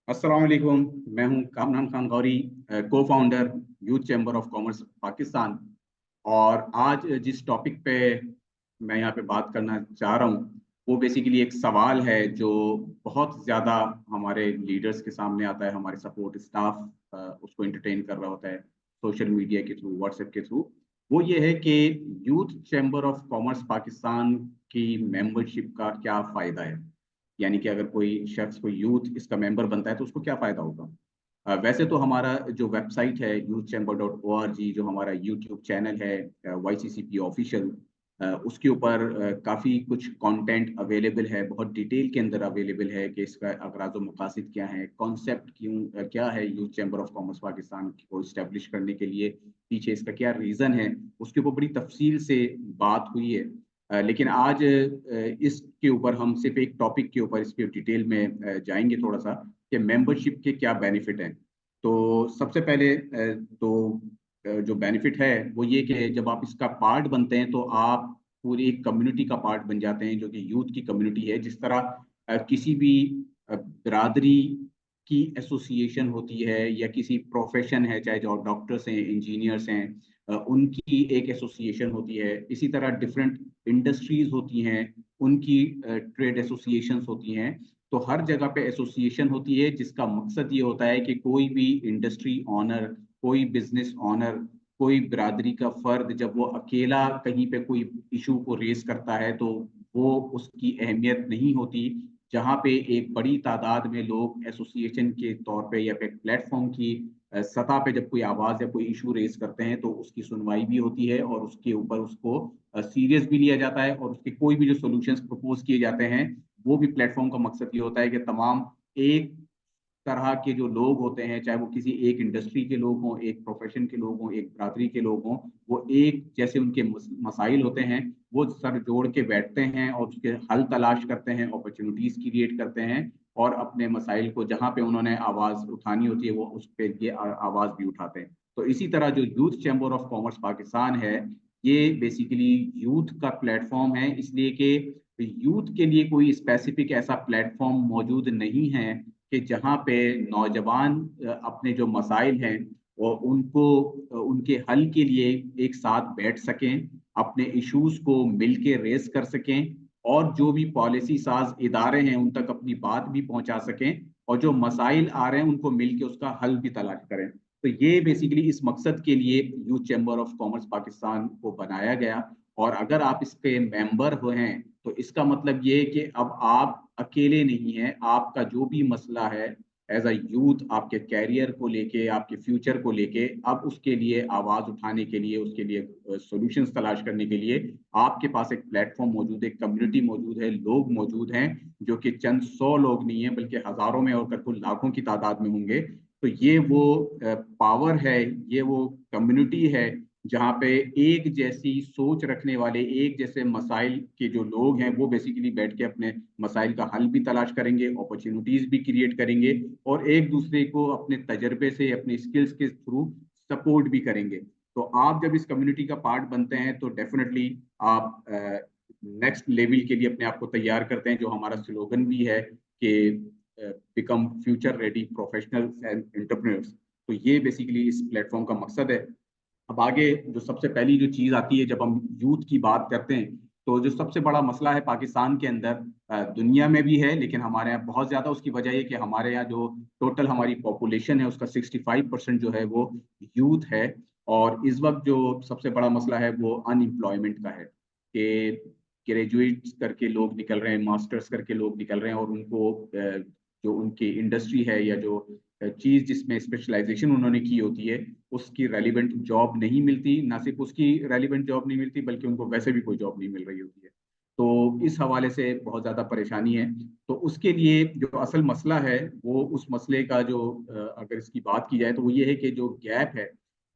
अस्सलाम वालेकुम। मैं हूं कामरान खान गौरी, को founder youth chamber of commerce Pakistan. और आज जिस टॉपिक पे मैं यहाँ पे बात करना चाह रहा हूँ वो बेसिकली एक सवाल है जो बहुत ज़्यादा हमारे लीडर्स के सामने आता है। हमारे सपोर्ट स्टाफ उसको एंटरटेन कर रहा होता है सोशल मीडिया के थ्रू, व्हाट्सएप के थ्रू। वो ये है कि youth chamber of commerce Pakistan की मेंबरशिप का क्या फ़ायदा है। यानी कि अगर कोई शख्स, कोई यूथ इसका मेंबर बनता है तो उसको क्या फ़ायदा होगा। वैसे तो हमारा जो वेबसाइट है youthchamber.org, जो हमारा यूट्यूब चैनल है YCCP ऑफिशियल, उसके ऊपर काफ़ी कुछ कंटेंट अवेलेबल है, बहुत डिटेल के अंदर अवेलेबल है कि इसका अगराज व मकासद क्या है, कॉन्सेप्ट क्या है youth chamber of commerce Pakistan को इस्टेब्लिश करने के लिए, पीछे इसका क्या रीज़न है। उसके ऊपर बड़ी तफसील से बात हुई है। लेकिन आज इसके ऊपर हम सिर्फ एक टॉपिक के ऊपर इसके डिटेल में जाएंगे थोड़ा सा, कि मेंबरशिप के क्या बेनिफिट हैं। तो सबसे पहले जो बेनिफट है वो ये कि जब आप इसका पार्ट बनते हैं तो आप पूरी एक कम्युनिटी का पार्ट बन जाते हैं, जो कि यूथ की कम्युनिटी है। जिस तरह किसी भी बिरादरी की एसोसिएशन होती है या किसी प्रोफेशन है, चाहे जो डॉक्टर्स हैं, इंजीनियर्स हैं, उनकी एक एसोसिएशन होती है। इसी तरह डिफरेंट इंडस्ट्रीज होती हैं, उनकी ट्रेड एसोसिएशंस होती हैं। तो हर जगह पे एसोसिएशन होती है जिसका मकसद ये होता है कि कोई भी इंडस्ट्री ऑनर, कोई बिजनेस ऑनर, कोई बिरादरी का फर्द जब वो अकेला कहीं पे कोई इशू को रेज करता है तो वो उसकी अहमियत नहीं होती। जहाँ पे एक बड़ी तादाद में लोग एसोसिएशन के तौर पे या फिर प्लेटफॉर्म की सतह पे जब कोई आवाज़ या कोई इशू रेज करते हैं तो उसकी सुनवाई भी होती है और उसके ऊपर उसको सीरियस भी लिया जाता है, और उसके कोई भी जो सॉल्यूशंस प्रपोज किए जाते हैं वो भी प्लेटफॉर्म का मकसद ये होता है कि तमाम एक तरह के जो लोग होते हैं, चाहे वो किसी एक इंडस्ट्री के लोग हों, एक प्रोफेशन के लोग हों, एक बरादरी के लोग हों, वो एक जैसे उनके मसाइल होते हैं, वो सर जोड़ के बैठते हैं और उसके हल तलाश करते हैं, अपॉर्चुनिटीज क्रिएट करते हैं और अपने मसाइल को जहाँ पे उन्होंने आवाज़ उठानी होती है वो उस पर ये आवाज़ भी उठाते हैं। तो इसी तरह जो youth chamber of commerce Pakistan है, ये बेसिकली यूथ का प्लेटफॉर्म है, इसलिए कि यूथ के लिए कोई स्पेसिफिक ऐसा प्लेटफॉर्म मौजूद नहीं है कि जहाँ पे नौजवान अपने जो मसाइल हैं और उनको उनके हल के लिए एक साथ बैठ सकें, अपने इश्यूज को मिल के रेस कर सकें, और जो भी पॉलिसी साज इदारे हैं उन तक अपनी बात भी पहुंचा सकें, और जो मसाइल आ रहे हैं उनको मिल के उसका हल भी तलाश करें। तो ये बेसिकली इस मकसद के लिए youth chamber of commerce Pakistan को बनाया गया। और अगर आप इसके मेंबर हुए हैं तो इसका मतलब ये है कि अब आप अकेले नहीं हैं। आपका जो भी मसला है एज अ यूथ, आपके कैरियर को लेके, आपके फ्यूचर को लेके, अब उसके लिए आवाज उठाने के लिए, उसके लिए सॉल्यूशंस तलाश करने के लिए आपके पास एक प्लेटफॉर्म मौजूद है, कम्युनिटी मौजूद है, लोग मौजूद हैं, जो कि चंद 100 लोग नहीं है बल्कि हजारों में और कुल लाखों की तादाद में होंगे। तो ये वो पावर है, ये वो कम्युनिटी है जहाँ पे एक जैसी सोच रखने वाले, एक जैसे मसाइल के जो लोग हैं वो बेसिकली बैठ के अपने मसाइल का हल भी तलाश करेंगे, अपॉर्चुनिटीज भी क्रिएट करेंगे, और एक दूसरे को अपने तजर्बे से, अपने स्किल्स के थ्रू सपोर्ट भी करेंगे। तो आप जब इस कम्युनिटी का पार्ट बनते हैं तो डेफिनेटली आप नेक्स्ट लेवल के लिए अपने आप को तैयार करते हैं, जो हमारा स्लोगन भी है कि become future ready professionals and entrepreneurs. तो ये बेसिकली इस प्लेटफॉर्म का मकसद है। अब आगे जो सबसे पहली जो चीज आती है जब हम यूथ की बात करते हैं, तो जो सबसे बड़ा मसला है पाकिस्तान के अंदर, दुनिया में भी है लेकिन हमारे यहाँ बहुत ज्यादा, उसकी वजह ये कि हमारे यहाँ जो टोटल हमारी पॉपुलेशन है उसका 65% जो है वो यूथ है। और इस वक्त जो सबसे बड़ा मसला है वो अनएम्प्लॉयमेंट का है कि ग्रेजुएट करके लोग निकल रहे हैं, मास्टर्स करके लोग निकल रहे हैं, और उनको जो उनकी इंडस्ट्री है या जो चीज जिसमें स्पेशलाइजेशन उन्होंने की होती है उसकी रेलिवेंट जॉब नहीं मिलती। ना सिर्फ उसकी रेलिवेंट जॉब नहीं मिलती बल्कि उनको वैसे भी कोई जॉब नहीं मिल रही होती है। तो इस हवाले से बहुत ज्यादा परेशानी है। तो उसके लिए जो असल मसला है वो, उस मसले का जो अगर इसकी बात की जाए तो वो ये है कि जो गैप है,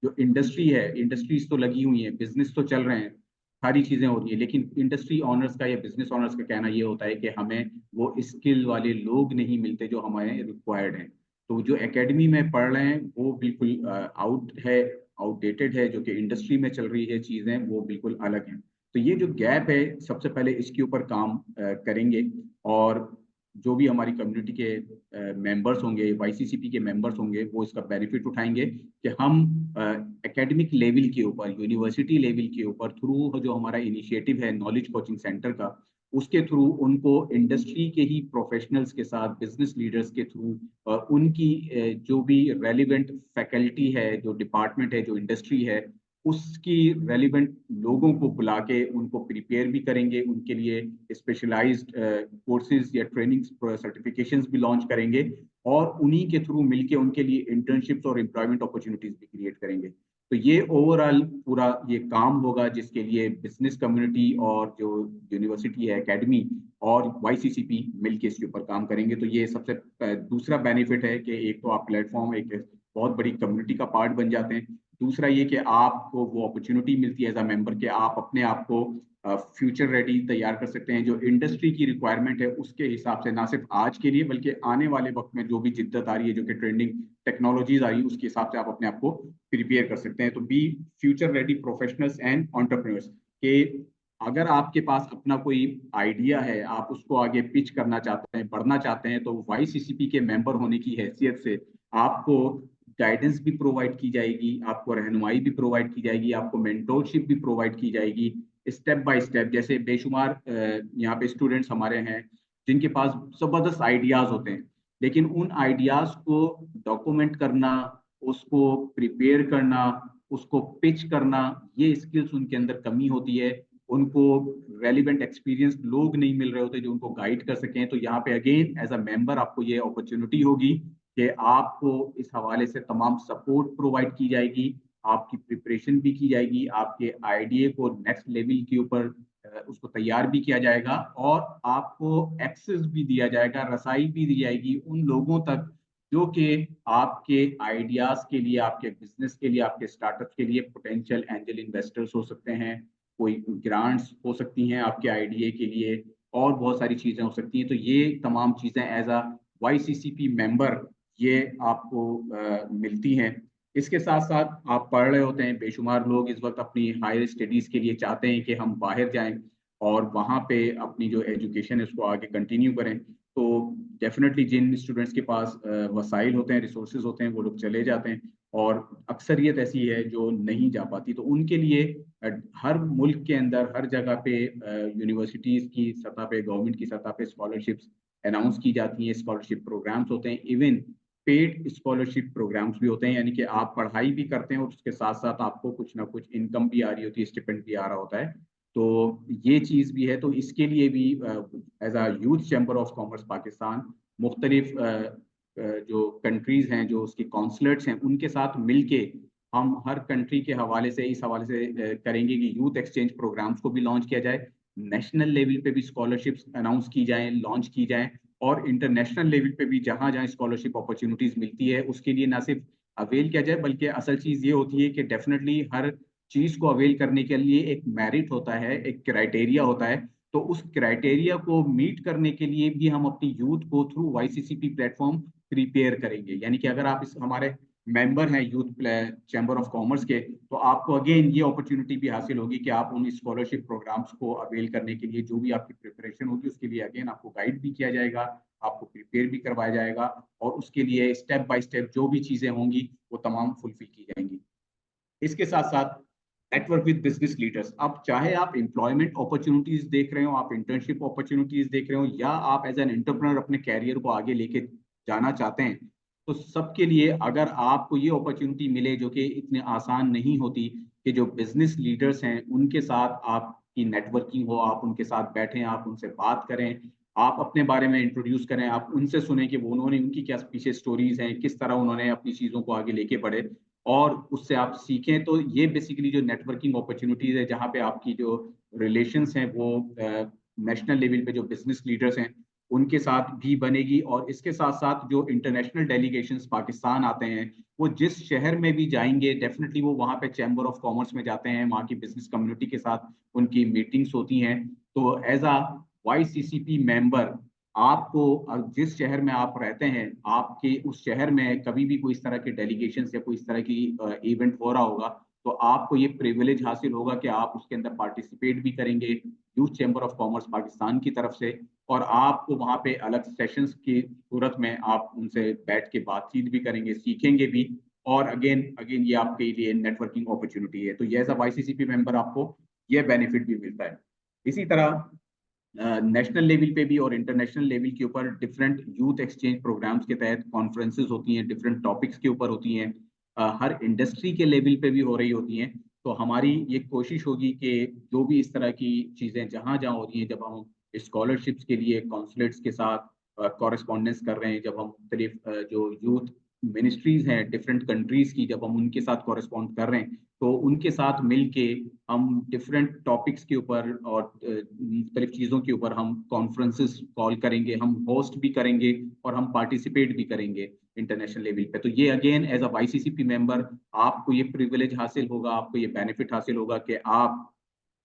जो इंडस्ट्री है, इंडस्ट्रीज तो लगी हुई है, बिजनेस तो चल रहे हैं, सारी चीजें हो रही है, लेकिन इंडस्ट्री ऑनर्स का या बिजनेस ऑनर्स का कहना ये होता है कि हमें वो स्किल वाले लोग नहीं मिलते जो हमारे रिक्वायर्ड हैं। तो जो एकेडमी में पढ़ रहे हैं वो बिल्कुल आउट है, आउटडेटेड है, जो कि इंडस्ट्री में चल रही है चीजें वो बिल्कुल अलग हैं। तो ये जो गैप है, सबसे पहले इसके ऊपर काम करेंगे। और जो भी हमारी कम्युनिटी के मेंबर्स होंगे, वाईसीसीपी के मेंबर्स होंगे, वो इसका बेनिफिट उठाएंगे कि हम एकेडमिक लेवल के ऊपर, यूनिवर्सिटी लेवल के ऊपर थ्रू जो हमारा इनिशिएटिव है नॉलेज कोचिंग सेंटर का, उसके थ्रू उनको इंडस्ट्री के ही प्रोफेशनल्स के साथ, बिजनेस लीडर्स के थ्रू उनकी जो भी रेलिवेंट फैकल्टी है, जो डिपार्टमेंट है, जो इंडस्ट्री है, उसकी रेलिवेंट लोगों को बुला के उनको प्रिपेयर भी करेंगे, उनके लिए स्पेशलाइज्ड कोर्सेज या ट्रेनिंग सर्टिफिकेशंस भी लॉन्च करेंगे और उन्हीं के थ्रू मिलके उनके लिए इंटर्नशिप्स और एम्प्लॉयमेंट अपॉर्चुनिटीज भी क्रिएट करेंगे। तो ये ओवरऑल पूरा ये काम होगा जिसके लिए बिजनेस कम्युनिटी और जो यूनिवर्सिटी है, एकेडमी और वाईसीसीपी मिलके इसके ऊपर काम करेंगे। तो ये सबसे दूसरा बेनिफिट है कि एक तो आप प्लेटफॉर्म, एक बहुत बड़ी कम्युनिटी का पार्ट बन जाते हैं। दूसरा ये कि आपको वो अपॉर्चुनिटी मिलती है एज अ मेंबर कि आप अपने आप को फ्यूचर रेडी तैयार कर सकते हैं। जो इंडस्ट्री की रिक्वायरमेंट है उसके हिसाब से, ना सिर्फ आज के लिए बल्कि आने वाले वक्त में जो भी जिद्दत आ रही है, जो कि ट्रेंडिंग टेक्नोलॉजीज आ रही है, उसके हिसाब से आप अपने आप को प्रिपेयर कर सकते हैं। तो B future ready professionals and entrepreneurs के अगर आपके पास अपना कोई आइडिया है, आप उसको आगे पिच करना चाहते हैं, बढ़ना चाहते हैं, तो वाईसीसीपी के मेंबर होने की हैसियत से आपको गाइडेंस भी प्रोवाइड की जाएगी, आपको रहनुमाई भी प्रोवाइड की जाएगी, आपको मेंटोरशिप भी प्रोवाइड की जाएगी स्टेप बाय स्टेप। जैसे बेशुमार यहाँ पे स्टूडेंट्स हमारे हैं जिनके पास जबरदस्त आइडियाज होते हैं, लेकिन उन आइडियाज को डॉक्यूमेंट करना, उसको प्रिपेयर करना, उसको पिच करना, ये स्किल्स उनके अंदर कमी होती है। उनको रेलिवेंट एक्सपीरियंस लोग नहीं मिल रहे होते जो उनको गाइड कर सकें। तो यहाँ पे अगेन एज अ मेंबर आपको ये अपॉर्चुनिटी होगी कि आपको इस हवाले से तमाम सपोर्ट प्रोवाइड की जाएगी, आपकी प्रिपरेशन भी की जाएगी, आपके आइडिया को नेक्स्ट लेवल के ऊपर उसको तैयार भी किया जाएगा और आपको एक्सेस भी दिया जाएगा, रसाई भी दी जाएगी उन लोगों तक जो कि आपके आइडियाज के लिए, आपके बिजनेस के लिए, आपके स्टार्टअप के लिए पोटेंशियल एंजल इन्वेस्टर्स हो सकते हैं, कोई ग्रांट्स हो सकती हैं आपके आइडिया के लिए, और बहुत सारी चीजें हो सकती हैं। तो ये तमाम चीजें एज अ वाईसीसीपी मेंबर ये आपको मिलती हैं। इसके साथ साथ आप पढ़ रहे होते हैं, बेशुमार लोग इस वक्त अपनी हायर स्टडीज के लिए चाहते हैं कि हम बाहर जाएं और वहाँ पे अपनी जो एजुकेशन है उसको आगे कंटिन्यू करें। तो डेफिनेटली जिन स्टूडेंट्स के पास वसाइल होते हैं, रिसोर्सेज होते हैं, वो लोग चले जाते हैं और अक्सरियत ऐसी है जो नहीं जा पाती। तो उनके लिए हर मुल्क के अंदर हर जगह पे यूनिवर्सिटीज की सतह पे, गवर्नमेंट की सतह पे स्कॉलरशिप्स अनाउंस की जाती हैं, स्कॉलरशिप प्रोग्राम्स होते हैं, इवन पेड स्कॉलरशिप प्रोग्राम्स भी होते हैं, यानी कि आप पढ़ाई भी करते हैं और उसके साथ साथ आपको कुछ ना कुछ इनकम भी आ रही होती है, स्टिपेंड भी आ रहा होता है। तो ये चीज़ भी है। तो इसके लिए भी as a youth chamber of commerce Pakistan मुख्तलिफ जो कंट्रीज हैं, जो उसके कॉन्सुलेट्स हैं, उनके साथ मिलके हम हर कंट्री के हवाले से, इस हवाले से करेंगे कि यूथ एक्सचेंज प्रोग्राम्स को भी लॉन्च किया जाए, नेशनल लेवल पे भी स्कॉलरशिप्स अनाउंस की जाएं, लॉन्च की जाएं, और इंटरनेशनल लेवल पे भी जहां जहां स्कॉलरशिप अपॉर्चुनिटीज मिलती है उसके लिए ना सिर्फ अवेल किया जाए, बल्कि असल चीज ये होती है कि डेफिनेटली हर चीज को अवेल करने के लिए एक मेरिट होता है, एक क्राइटेरिया होता है। तो उस क्राइटेरिया को मीट करने के लिए भी हम अपनी यूथ को थ्रू वाईसीसीपी प्लेटफॉर्म प्रिपेयर करेंगे। यानी कि अगर आप इस हमारे मेंबर हैं यूथ चैम्बर ऑफ कॉमर्स के, तो आपको अगेन ये अपॉर्चुनिटी भी हासिल होगी कि आप उन स्कॉलरशिप प्रोग्राम्स को अवेल करने के लिए जो भी आपकी प्रिपरेशन होगी उसके लिए अगेन आपको गाइड भी किया जाएगा, आपको प्रिपेयर भी करवाया जाएगा, और उसके लिए स्टेप बाय स्टेप जो भी चीजें होंगी वो तमाम फुलफिल की जाएंगी। इसके साथ साथ नेटवर्क विद बिजनेस लीडर्स। अब चाहे आप एम्प्लॉयमेंट अपॉर्चुनिटीज देख रहे हो, आप इंटर्नशिप अपॉर्चुनिटीज देख रहे हो, या आप एज एन एंटरप्रेन्योर अपने कैरियर को आगे लेके जाना चाहते हैं, तो सबके लिए अगर आपको ये अपॉर्चुनिटी मिले जो कि इतने आसान नहीं होती कि जो बिजनेस लीडर्स हैं उनके साथ आपकी नेटवर्किंग हो, आप उनके साथ बैठें, आप उनसे बात करें, आप अपने बारे में इंट्रोड्यूस करें, आप उनसे सुने कि वो उन्होंने उनकी क्या पीछे स्टोरीज हैं, किस तरह उन्होंने अपनी चीज़ों को आगे लेके बढ़े, और उससे आप सीखें। तो ये बेसिकली जो नेटवर्किंग अपॉर्चुनिटीज है जहाँ पे आपकी जो रिलेशंस हैं वो नेशनल लेवल पे जो बिजनेस लीडर्स हैं उनके साथ भी बनेगी। और इसके साथ साथ जो इंटरनेशनल डेलीगेशंस पाकिस्तान आते हैं, वो जिस शहर में भी जाएंगे डेफिनेटली वो वहाँ पे चैम्बर ऑफ कॉमर्स में जाते हैं, वहाँ की बिजनेस कम्युनिटी के साथ उनकी मीटिंग्स होती हैं। तो एज आ वाईसीसीपी मेंबर आपको जिस शहर में आप रहते हैं, आपके उस शहर में कभी भी कोई इस तरह के डेलीगेशन या कोई इस तरह की इवेंट हो रहा होगा, तो आपको ये प्रिविलेज हासिल होगा कि आप उसके अंदर पार्टिसिपेट भी करेंगे youth chamber of commerce Pakistan की तरफ से, और आपको वहाँ पे अलग सेशंस की सूरत में आप उनसे बैठ के बातचीत भी करेंगे, सीखेंगे भी, और अगेन अगेन ये आपके लिए नेटवर्किंग अपॉर्चुनिटी है। तो ये एज अ YCCP मेंबर आपको ये बेनिफिट भी मिलता है। इसी तरह नेशनल लेवल पे भी और इंटरनेशनल लेवल के ऊपर डिफरेंट यूथ एक्सचेंज प्रोग्राम्स के तहत कॉन्फ्रेंसेस होती हैं, डिफरेंट टॉपिक्स के ऊपर होती हैं, हर इंडस्ट्री के लेवल पे भी हो रही होती हैं। तो हमारी ये कोशिश होगी कि जो भी इस तरह की चीज़ें जहाँ जहाँ हो रही हैं, जब हम स्कॉलरशिप्स के लिए कॉन्सुलेट्स के साथ कॉरेस्पॉन्डेंस कर रहे हैं, जब हम मुख्तलिफ जो यूथ मिनिस्ट्रीज हैं डिफरेंट कंट्रीज की, जब हम उनके साथ कॉरेस्पॉन्ड कर रहे हैं, तो उनके साथ मिलके हम डिफरेंट टॉपिक्स के ऊपर और मुख्तलिफ चीज़ों के ऊपर हम कॉन्फ्रेंसेस कॉल करेंगे, हम होस्ट भी करेंगे और हम पार्टिसिपेट भी करेंगे इंटरनेशनल लेवल पे। तो ये again as a YCCP member आपको ये प्रिविलेज हासिल होगा, आपको ये बेनिफिट हासिल होगा कि आप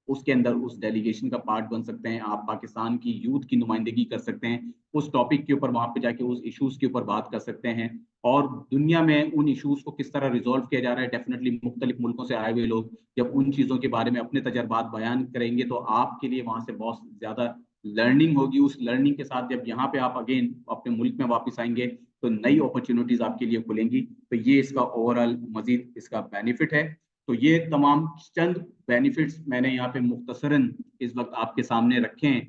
उसके अंदर उस डेलीगेशन का पार्ट बन सकते हैं, आप पाकिस्तान की यूथ की नुमाइंदगी कर सकते हैं, उस टॉपिक के ऊपर वहां पे जाके उस इश्यूज के ऊपर बात कर सकते हैं, और दुनिया में उन इश्यूज को किस तरह रिजॉल्व किया जा रहा है। डेफिनेटली मुख्तलिफ मुल्कों से आए हुए लोग जब उन चीज़ों के बारे में अपने तजर्बात बयान करेंगे तो आपके लिए वहां से बहुत ज़्यादा लर्निंग होगी। उस लर्निंग के साथ जब यहाँ पे आप अगेन अपने मुल्क में वापस आएंगे तो नई अपॉर्चुनिटीज आपके लिए खुलेंगी। तो ये इसका ओवरऑल मजीद इसका बेनिफिट है। तो ये तमाम चंद बेनिफिट्स मैंने यहाँ पे मुख्तसरन इस वक्त आपके सामने रखे हैं।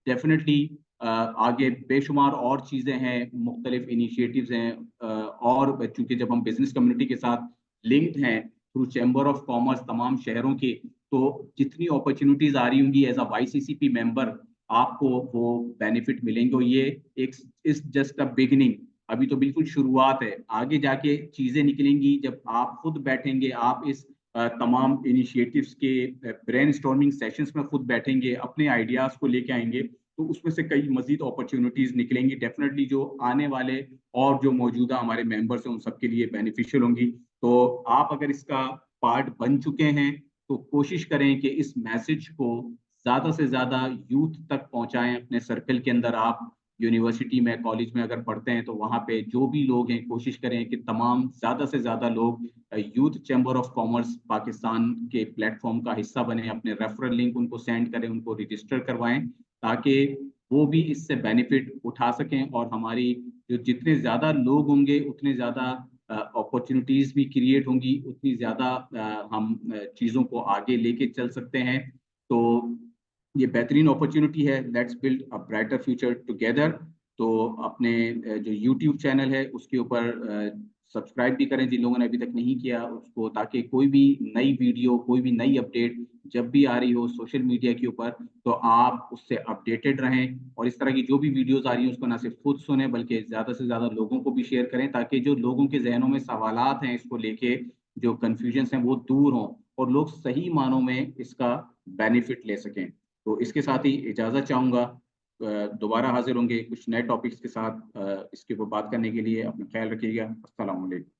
डेफिनेटली आगे बेशुमार और चीज़ें हैं, मुख्तलिफ इनिशिएटिव्स हैं, और चूंकि जब हम बिजनेस कम्युनिटी के साथ लिंक्ड हैं थ्रू चैम्बर ऑफ कॉमर्स तमाम शहरों के, तो जितनी अपॉर्चुनिटीज आ रही होंगी एज अ YCCP मेंबर आपको वो बेनिफिट मिलेंगे। और ये एक इस जस्ट अ बिगिनिंग, अभी तो बिल्कुल शुरुआत है, आगे जाके चीजें निकलेंगी जब आप खुद बैठेंगे, आप इस तमाम इनिशिएटिव्स के ब्रेनस्टॉर्मिंग सेशंस में खुद बैठेंगे, अपने आइडियाज को लेके आएंगे, तो उसमें से कई मजीद अपॉर्चुनिटीज निकलेंगी डेफिनेटली, जो आने वाले और जो मौजूदा हमारे मेंबर्स हैं उन सबके लिए बेनिफिशियल होंगी। तो आप अगर इसका पार्ट बन चुके हैं तो कोशिश करें कि इस मैसेज को ज्यादा से ज्यादा यूथ तक पहुंचाएं। अपने सर्कल के अंदर आप यूनिवर्सिटी में कॉलेज में अगर पढ़ते हैं तो वहाँ पे जो भी लोग हैं कोशिश करें कि तमाम ज्यादा से ज्यादा लोग youth chamber of commerce Pakistan के प्लेटफॉर्म का हिस्सा बने, अपने रेफरल लिंक उनको सेंड करें, उनको रजिस्टर करवाएं, ताकि वो भी इससे बेनिफिट उठा सकें। और हमारी जो जितने ज्यादा लोग होंगे उतने ज्यादा अपॉर्चुनिटीज भी क्रिएट होंगी, उतनी ज्यादा हम चीजों को आगे लेके चल सकते हैं। तो ये बेहतरीन अपॉर्चुनिटी है। Let's build a brighter future together. तो अपने जो यूट्यूब चैनल है उसके ऊपर सब्सक्राइब भी करें जिन लोगों ने अभी तक नहीं किया उसको, ताकि कोई भी नई वीडियो, कोई भी नई अपडेट जब भी आ रही हो सोशल मीडिया के ऊपर तो आप उससे अपडेटेड रहें। और इस तरह की जो भी वीडियोस आ रही हैं उसको ना सिर्फ खुद सुने बल्कि ज़्यादा से ज़्यादा लोगों को भी शेयर करें, ताकि जो लोगों के जहनों में सवालात हैं इसको लेके, जो कन्फ्यूजन्स हैं वो दूर हों और लोग सही मानों में इसका बेनिफिट ले सकें। तो इसके साथ ही इजाज़त चाहूँगा, दोबारा हाजिर होंगे कुछ नए टॉपिक्स के साथ। इसके ऊपर बात करने के लिए अपना ख्याल रखिएगा। अस्सलाम वालेकुम।